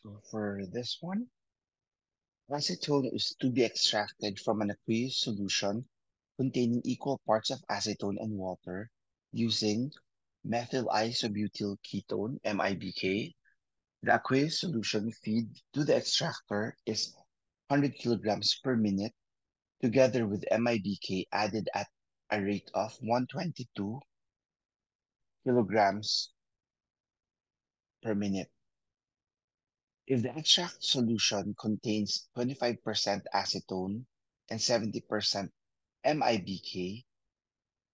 So for this one, acetone is to be extracted from an aqueous solution containing equal parts of acetone and water using methyl isobutyl ketone, MIBK. The aqueous solution feed to the extractor is 100 kilograms per minute, together with MIBK added at a rate of 122 kilograms per minute. If the extract solution contains 25% acetone and 70% MIBK,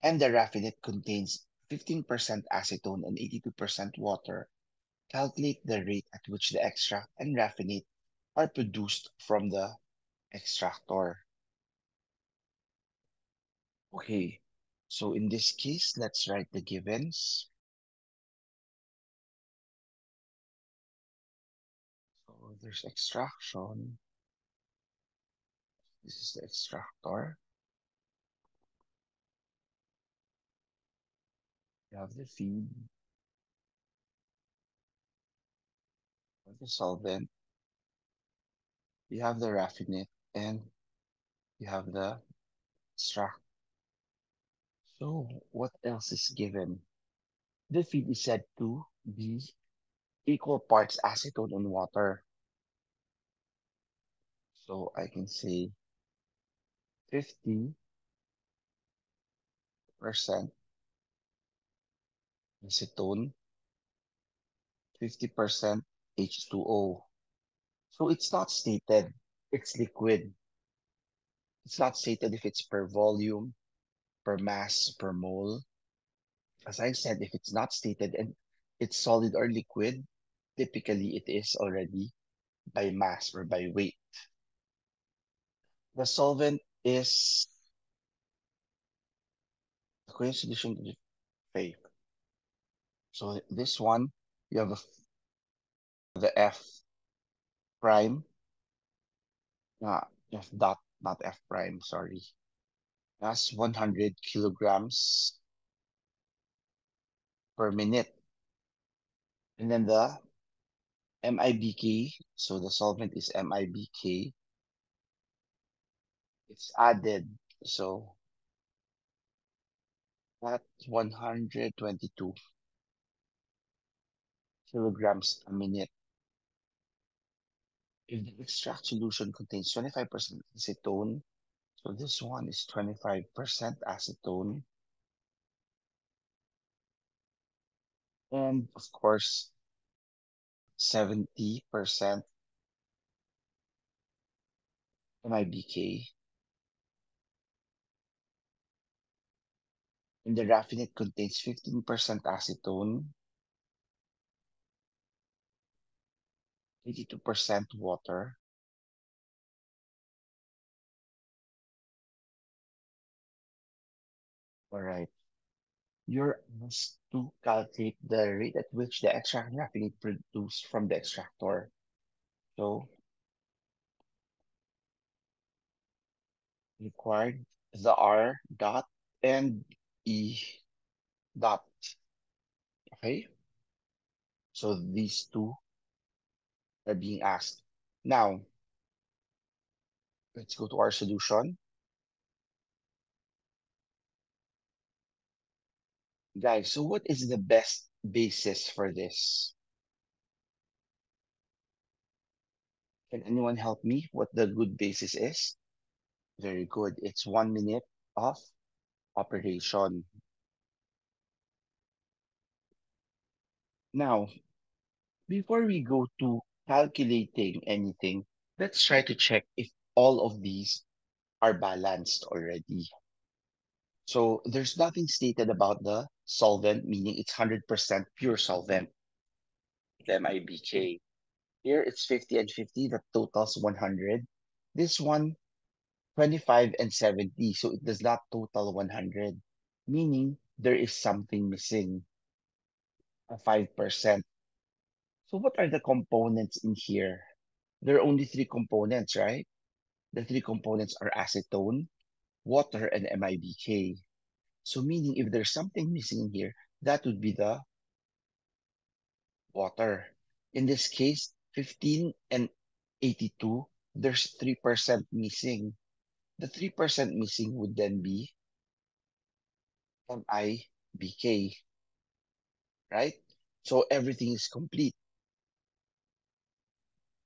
and the raffinate contains 15% acetone and 82% water, calculate the rate at which the extract and raffinate are produced from the extractor. Okay, so in this case, let's write the givens. So there's extraction. This is the extractor. You have the feed, you have the solvent, you have the raffinate, and you have the extract. So what else is given? The feed is said to be equal parts acetone and water. So I can say 50% acetone, 50% H2O. So it's not stated, it's liquid. It's not stated if it's per volume, per mass, per mole. As I said, if it's not stated and it's solid or liquid, typically it is already by mass or by weight. The solvent is aqueous solution to the phase. So this one, you have the F prime, F dot, not F prime, sorry. That's 100 kilograms per minute. And then the MIBK, so the solvent is MIBK, it's added. So that's 122 kilograms a minute. If the extract solution contains 25% acetone, so this one is 25% acetone. And of course, 70% MIBK. And the raffinate contains 15% acetone, 82% water. All right. You're asked to calculate the rate at which the extract raffinate produced from the extractor. So required the R dot and E dot. Okay. So these two are being asked. Now, let's go to our solution. Guys, so what is the best basis for this? Can anyone help me what the good basis is? Very good. It's 1 minute of operation. Now, before we go to calculating anything, let's try to check if all of these are balanced already. So there's nothing stated about the solvent, meaning it's 100% pure solvent, the MIBK. Here it's 50 and 50, that totals 100. This one, 25 and 70, so it does not total 100, meaning there is something missing, a 5%. So what are the components in here? There are only three components, right? The three components are acetone, water, and MIBK. So meaning if there's something missing in here, that would be the water. In this case, 15 and 82, there's 3% missing. The 3% missing would then be MIBK, right? So everything is complete.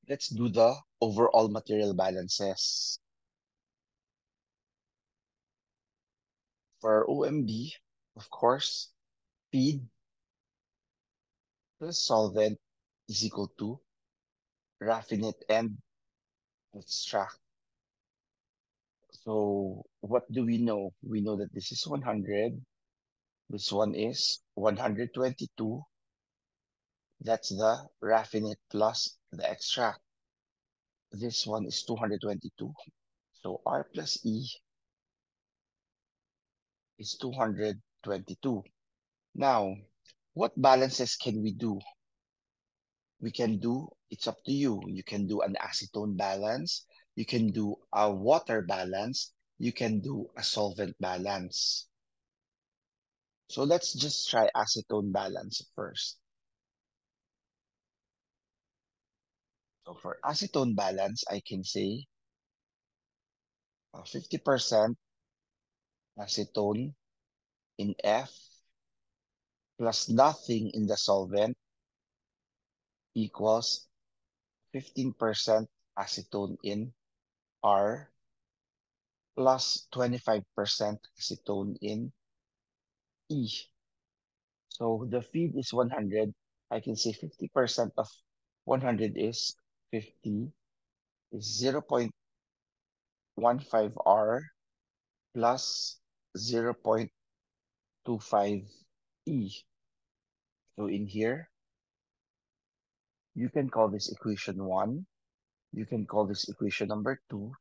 Let's do the overall material balances. For OMB, of course, feed plus solvent is equal to raffinate and extract. So what do we know? We know that this is 100. This one is 122. That's the raffinate plus the extract. This one is 222. So R plus E is 222. Now, what balances can we do? We can do, it's up to you. You can do an acetone balance. You can do a water balance. You can do a solvent balance. So let's just try acetone balance first. So for acetone balance, I can say 50% acetone in F plus nothing in the solvent equals 15% acetone in R plus 25% acetone in E. So the feed is 100. I can say 50% of 100 is 50 is 0.15 R plus 0.25 E. So in here, you can call this equation 1. You can call this equation number 2.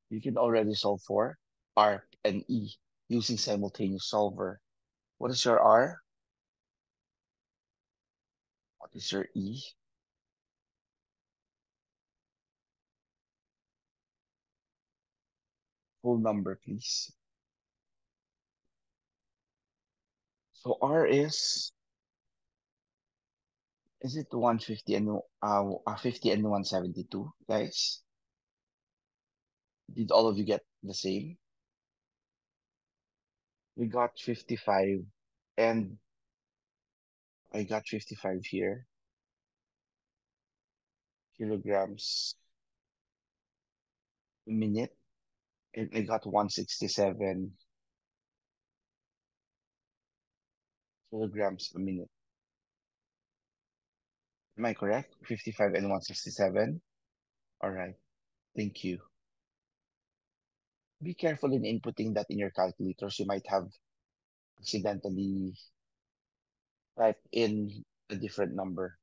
You can already solve for R and E using simultaneous solver. What is your R? What is your E? Full number, please. So R is it 150 and 50 and 172, guys? Did all of you get the same? We got 55 and I got 55 here, kilograms a minute, and I got 167 kilograms a minute. Am I correct? 55 and 167? All right, thank you. Be careful in inputting that in your calculators. You might have accidentally typed in a different number.